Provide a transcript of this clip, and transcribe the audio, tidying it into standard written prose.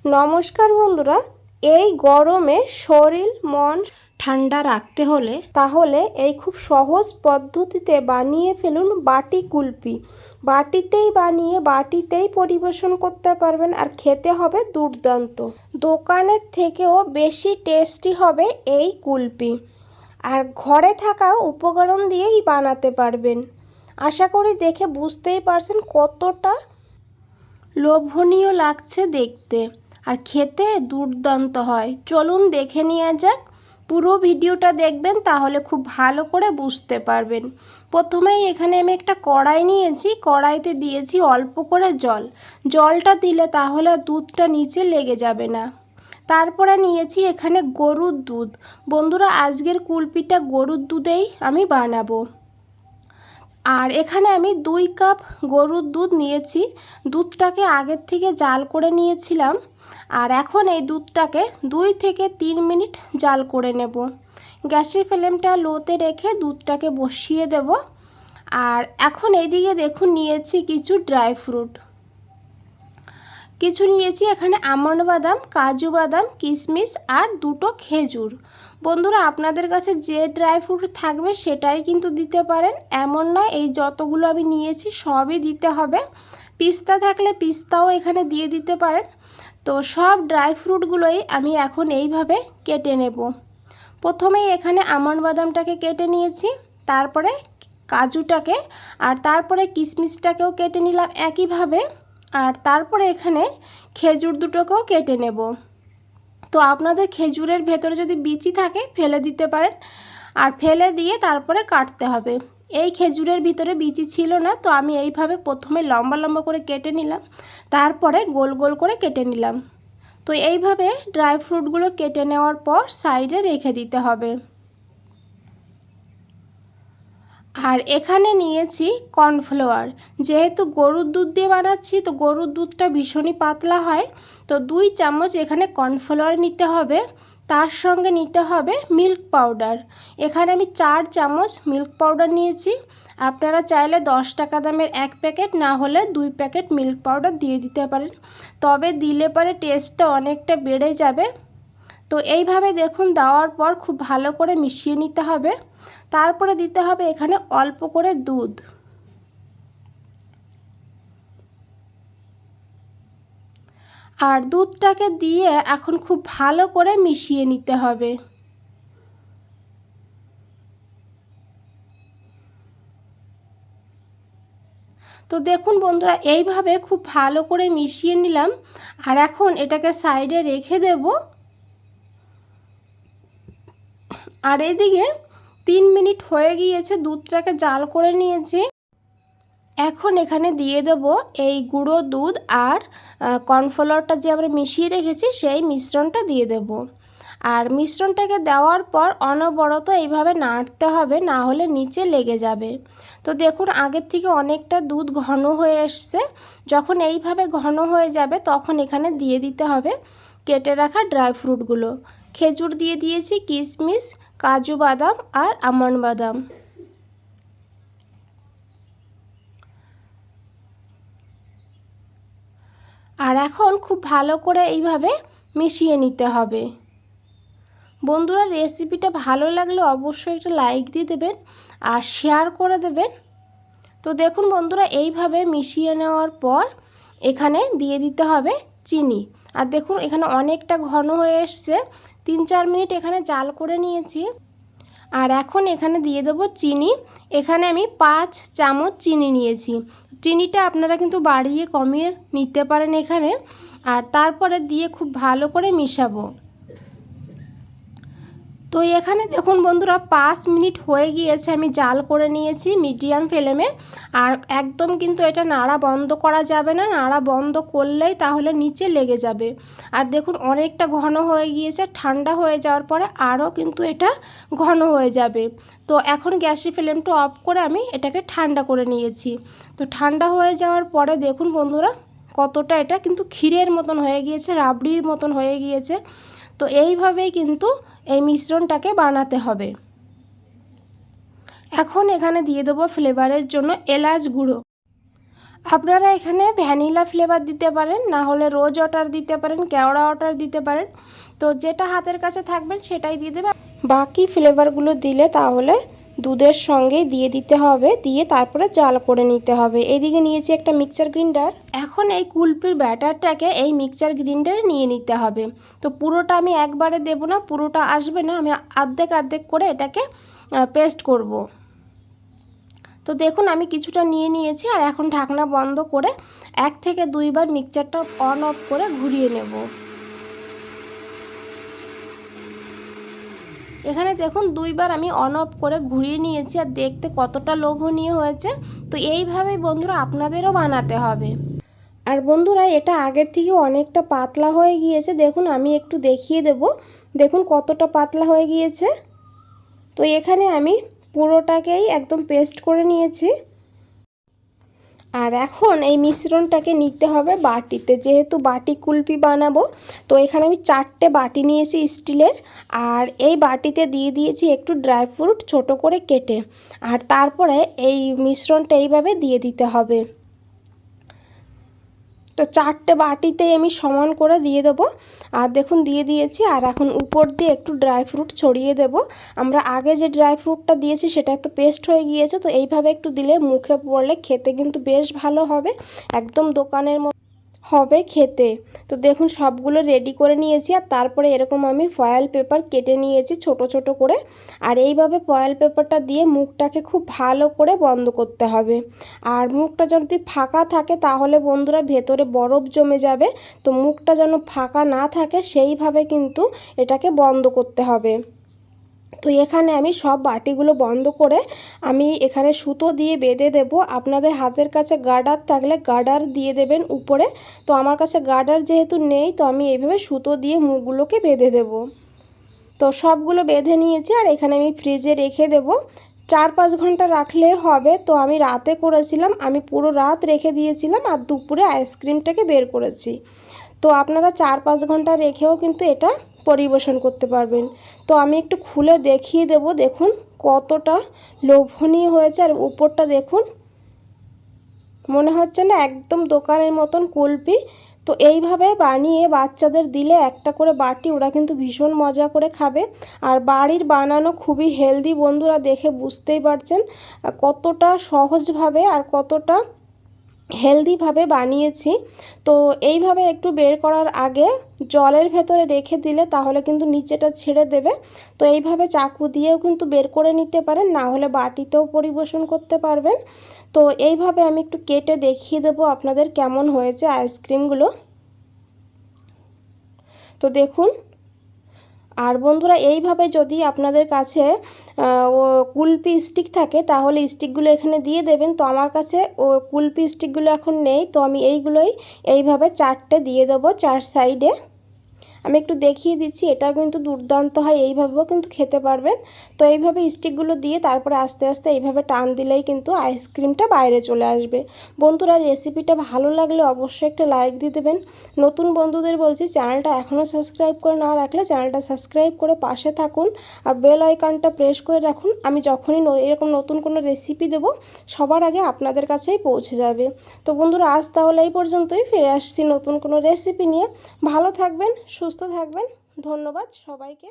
নমস্কার বন্ধুরা, এই গরমে শরীর মন ঠান্ডা রাখতে হলে তাহলে এই খুব সহজ পদ্ধতিতে বানিয়ে ফেলুন বাটি কুলফি। বাটিতেই বানিয়ে বাটিতেই পরিবেশন করতে পারবেন আর খেতে হবে দুর্দান্ত। দোকানের থেকেও বেশি টেস্টি হবে এই কুলফি, আর ঘরে থাকা উপকরণ দিয়েই বানাতে পারবেন। আশা করি দেখে বুঝতেই পারছেন কতটা লোভনীয় লাগছে দেখতে, আর খেতে দুর্দান্ত হয়। চলুন দেখে নেওয়া যাক। পুরো ভিডিওটা দেখবেন, তাহলে খুব ভালো করে বুঝতে পারবেন। প্রথমেই এখানে আমি একটা কড়াই নিয়েছি, কড়াইতে দিয়েছি অল্প করে জল। জলটা দিলে তাহলে দুধটা নিচে লেগে যাবে না। তারপরে নিয়েছি এখানে গরুর দুধ। বন্ধুরা, আজকের কুলফিটা গরুর দুধেই আমি বানাবো। আর এখানে আমি 2 কাপ গরুর দুধ নিয়েছি। দুধটাকে আগের থেকে জাল করে নিয়েছিলাম, আর এখন এই দুধটাকে 2 থেকে 3 মিনিট জাল করে নেব। গ্যাসের ফ্লেমটা লোতে রেখে দুধটাকে বসিয়ে দেব। আর এখন এইদিকে দেখুন নিয়েছি কিছু ড্রাই ফ্রুট। কিছু নিয়েছি এখানে আমন্ড বাদাম, কাজু বাদাম, কিশমিশ আর 2টো খেজুর। বন্ধুরা, আপনাদের কাছে যে ড্রাই ফ্রুট থাকবে সেটাই কিন্তু দিতে পারেন, এমন নয় এই যতগুলো আমি নিয়েছি সবই দিতে হবে। পিস্তা থাকলে পিস্তাও এখানে দিয়ে দিতে পারেন। তো সব ড্রাই ফ্রুটগুলোই আমি এখন এইভাবে কেটে নেব। প্রথমেই এখানে আমন্ড বাদামটাকে কেটে নিয়েছি, তারপরে কাজুটাকে, আর তারপরে কিশমিশটাকেও কেটে নিলাম একইভাবে, আর তারপরে এখানে খেজুর দুটোকেও কেটে নেব। তো আপনাদের খেজুরের ভেতরে যদি বিচি থাকে ফেলে দিতে পারেন, আর ফেলে দিয়ে তারপরে কাটতে হবে। এই খেজুরের ভিতরে বিচি ছিল না, তো আমি এইভাবে প্রথমে লম্বা লম্বা করে কেটে নিলাম, তারপরে গোল গোল করে কেটে নিলাম। তো এইভাবে ড্রাই ফ্রুটগুলো কেটে নেওয়ার পর সাইডে রেখে দিতে হবে। আর এখানে নিয়েছি কর্নফ্লাওয়ার। যেহেতু গরুর দুধ দিয়ে বানাচ্ছি, তো গরুর দুধটা ভীষণই পাতলা হয়, তো 2 চামচ এখানে কর্নফ্লাওয়ার নিতে হবে। তার সঙ্গে নিতে হবে মিল্ক পাউডার। এখানে আমি 4 চামচ মিল্ক পাউডার নিয়েছি। আপনারা চাইলে 10 টাকা দামের 1 প্যাকেট, না হলে 2 প্যাকেট মিল্ক পাউডার দিয়ে দিতে পারেন, তবে দিলে পরে টেস্টটা অনেকটা বেড়ে যাবে। তো এইভাবে দেখুন দেওয়ার পর খুব ভালো করে মিশিয়ে নিতে হবে। তারপরে দিতে হবে এখানে অল্প করে দুধ। আর দুধটাকে দিয়ে এখন খুব ভালো করে মিশিয়ে নিতে হবে। তো দেখুন বন্ধুরা, এইভাবে খুব ভালো করে মিশিয়ে নিলাম, আর এখন এটাকে সাইডে রেখে দেব। আর এদিকে 3 মিনিট হয়ে গিয়েছে, দুধটাকে জাল করে নিয়েছি। এখন এখানে দিয়ে দেব এই গুঁড়ো দুধ আর কর্নফ্লাওয়ারটা যে আমরা মিশিয়ে রেখেছি সেই মিশ্রণটা দিয়ে দেব। আর মিশ্রণটাকে দেওয়ার পর অনবরত এইভাবে নাড়তে হবে, না হলে নিচে লেগে যাবে। তো দেখুন আগের থেকে অনেকটা দুধ ঘন হয়ে এসছে। যখন এইভাবে ঘন হয়ে যাবে তখন এখানে দিয়ে দিতে হবে কেটে রাখা ড্রাই ফ্রুটগুলো। খেজুর দিয়ে দিয়েছি, কিশমিশ, কাজু বাদাম আর আমন্ড বাদাম। আর এখন খুব ভালো করে এইভাবে মিশিয়ে নিতে হবে। বন্ধুরা, রেসিপিটা ভালো লাগলে অবশ্যই একটা লাইক দিয়ে দেবেন আর শেয়ার করে দেবেন। তো দেখুন বন্ধুরা, এইভাবে মিশিয়ে নেওয়ার পর এখানে দিয়ে দিতে হবে চিনি। আর দেখুন এখানে অনেকটা ঘন হয়ে এসছে। 3-4 মিনিট এখানে জাল করে নিয়েছি। আর এখন এখানে দিয়ে দেবো চিনি। এখানে আমি 5 চামচ চিনি নিয়েছি। চিনিটা আপনারা কিন্তু বাড়িয়ে কমিয়ে নিতে পারেন এখানে। আর তারপরে দিয়ে খুব ভালো করে মিশাবো। তো এখানে দেখুন বন্ধুরা 5 মিনিট হয়ে গিয়েছে, আমি জাল করে নিয়েছি মিডিয়াম ফ্লেমে। আর একদম কিন্তু এটা নাড়া বন্ধ করা যাবে না, নাড়া বন্ধ করলেই তাহলে নিচে লেগে যাবে। আর দেখুন অনেকটা ঘন হয়ে গিয়েছে, ঠান্ডা হয়ে যাওয়ার পরে আরও কিন্তু এটা ঘন হয়ে যাবে। তো এখন গ্যাসের ফ্লেমটা অফ করে আমি এটাকে ঠান্ডা করে নিয়েছি। তো ঠান্ডা হয়ে যাওয়ার পরে দেখুন বন্ধুরা কতটা এটা কিন্তু ক্ষীরের মতন হয়ে গিয়েছে, রাবড়ির মতন হয়ে গিয়েছে। তো এইভাবেই কিন্তু এই মিশ্রণটাকে বানাতে হবে। এখন এখানে দিয়ে দেবো ফ্লেভারের জন্য এলাচ গুঁড়ো। আপনারা এখানে ভ্যানিলা ফ্লেভার দিতে পারেন, না হলে রোজ ওয়াটার দিতে পারেন, কেওড়া ওয়াটার দিতে পারেন। তো যেটা হাতের কাছে থাকবেন সেটাই দিয়ে দেবেন। বাকি ফ্লেভারগুলো দিলে তাহলে দুধের সঙ্গেই দিয়ে দিতে হবে, দিয়ে তারপরে জাল করে নিতে হবে। এদিকে নিয়েছি একটা মিক্সচার গ্রাইন্ডার। এখন এই কুলপির ব্যাটারটাকে এই মিক্সচার গ্রাইন্ডারে নিয়ে নিতে হবে। তো পুরোটা আমি একবারে দেব না, পুরোটা আসবে না, আমি আর্ধেক আর্ধেক করে এটাকে পেস্ট করব। তো দেখুন আমি কিছুটা নিয়ে নিয়েছি, আর এখন ঢাকনা বন্ধ করে 1 থেকে 2 বার মিক্সচারটা অন অফ করে ঘুরিয়ে নেব। এখানে দেখুন 2 বার আমি অন অফ করে ঘুরিয়ে নিয়েছি, আর দেখতে কতটা লোভনীয় হয়েছে। তো এইভাবেই বন্ধুরা আপনাদেরও বানাতে হবে। আর বন্ধুরা এটা আগের থেকে অনেকটা পাতলা হয়ে গিয়েছে, দেখুন আমি একটু দেখিয়ে দেব, দেখুন কতটা পাতলা হয়ে গিয়েছে। তো এখানে আমি পুরোটাকেই একদম পেস্ট করে নিয়েছি। আর এখন এই মিশ্রণটাকে নিতে হবে বাটিতে, যেহেতু বাটি কুলপি বানাবো। তো এখানে আমি 4টে বাটি নিয়েছি স্টিলের, আর এই বাটিতে দিয়ে দিয়েছি একটু ড্রাই ফ্রুট ছোট করে কেটে, আর তারপরে এই মিশ্রণটা এইভাবে দিয়ে দিতে হবে। তো 4টে বাটিতেই আমি সমান করে দিয়ে দেবো, আর দেখুন দিয়ে দিয়েছি। আর এখন উপর দিয়ে একটু ড্রাই ফ্রুট ছড়িয়ে দেব। আমরা আগে যে ড্রাই ফ্রুটটা দিয়েছি সেটা একটু পেস্ট হয়ে গিয়েছে, তো এইভাবে একটু দিলে মুখে পড়লে খেতে কিন্তু বেশ ভালো হবে, একদম দোকানের মতো হবে খেতে। তো দেখুন সবগুলো রেডি করে নিয়েছি, আর তারপরে এরকম আমি ফয়েল পেপার কেটে নিয়েছি ছোট ছোট করে, আর এইভাবে ফয়েল পেপারটা দিয়ে মুখটাকে খুব ভালো করে বন্ধ করতে হবে। আর মুখটা যদি ফাঁকা থাকে তাহলে বন্ধুরা ভেতরে বরফ জমে যাবে, তো মুখটা যেন ফাঁকা না থাকে সেইভাবে কিন্তু এটাকে বন্ধ করতে হবে। তো এখানে আমি সব বাটিগুলো বন্ধ করে আমি এখানে সুতো দিয়ে বেঁধে দেব। আপনাদের হাতের কাছে গার্ডার থাকলে গার্ডার দিয়ে দেবেন উপরে। তো আমার কাছে গার্ডার যেহেতু নেই, তো আমি এইভাবে সুতো দিয়ে মুখগুলোকে বেঁধে দেব। তো সবগুলো বেঁধে নিয়েছি, আর এখানে আমি ফ্রিজে রেখে দেব। 4-5 ঘন্টা রাখলে হবে। তো আমি রাতে করেছিলাম, আমি পুরো রাত রেখে দিয়েছিলাম, আর দুপুরে আইসক্রিমটাকে বের করেছি। তো আপনারা 4-5 ঘন্টা রেখেও কিন্তু এটা পরিবেশন করতে পারবেন। তো আমি একটু খুলে দেখিয়ে দেব, দেখুন কতটা লোভনীয় হয়েছে, আর উপরটা দেখুন মনে হচ্ছে না একদম দোকানের মতন কুলপি। তো এইভাবে বানিয়ে বাচ্চাদের দিলে একটা করে বাটি ওরা কিন্তু ভীষণ মজা করে খাবে। আর বাড়ির বানানো খুবই হেলদি, বন্ধুরা দেখে বুঝতেই পারছেন কতটা সহজভাবে আর কতটা হেলদিভাবে বানিয়েছি। তো এইভাবে একটু বের করার আগে জলের ভেতরে রেখে দিলে তাহলে কিন্তু নিচেটা ছেড়ে দেবে। তো এইভাবে চাকু দিয়েও কিন্তু বের করে নিতে পারেন, না হলে বাটিতেও পরিবেশন করতে পারবেন। তো এইভাবে আমি একটু কেটে দেখিয়ে দেবো আপনাদের কেমন হয়েছে আইসক্রিমগুলো। তো দেখুন, আর বন্ধুরা এইভাবে যদি আপনাদের কাছে কুলপি স্টিক থাকে তাহলে স্টিকগুলো এখানে দিয়ে দেবেন। তো আমার কাছে কুলপি স্টিকগুলো এখন নেই, তো আমি এইগুলোই এইভাবে 4টে দিয়ে দেবো 4 সাইডে। আমি একটু দেখিয়ে দিচ্ছি, এটা কিন্তু দুর্দান্ত হয়, এইভাবেও কিন্তু খেতে পারবেন। তো এইভাবে স্টিকগুলো দিয়ে তারপরে আস্তে আস্তে এইভাবে টান দিলেই কিন্তু আইসক্রিমটা বাইরে চলে আসবে। বন্ধুরা রেসিপিটা ভালো লাগলে অবশ্যই একটা লাইক দিয়ে দেবেন। নতুন বন্ধুদের বলছি চ্যানেলটা এখনও সাবস্ক্রাইব করে না রাখলে চ্যানেলটা সাবস্ক্রাইব করে পাশে থাকুন, আর বেল আইকনটা প্রেস করে রাখুন। আমি যখনই এরকম নতুন কোনো রেসিপি দেব সবার আগে আপনাদের কাছেই পৌঁছে যাবে। তো বন্ধুরা আজ তাহলে এই পর্যন্তই, ফিরে আসছি নতুন কোনো রেসিপি নিয়ে। ভালো থাকবেন, সুস্থ থাকবেন। ধন্যবাদ সবাইকে।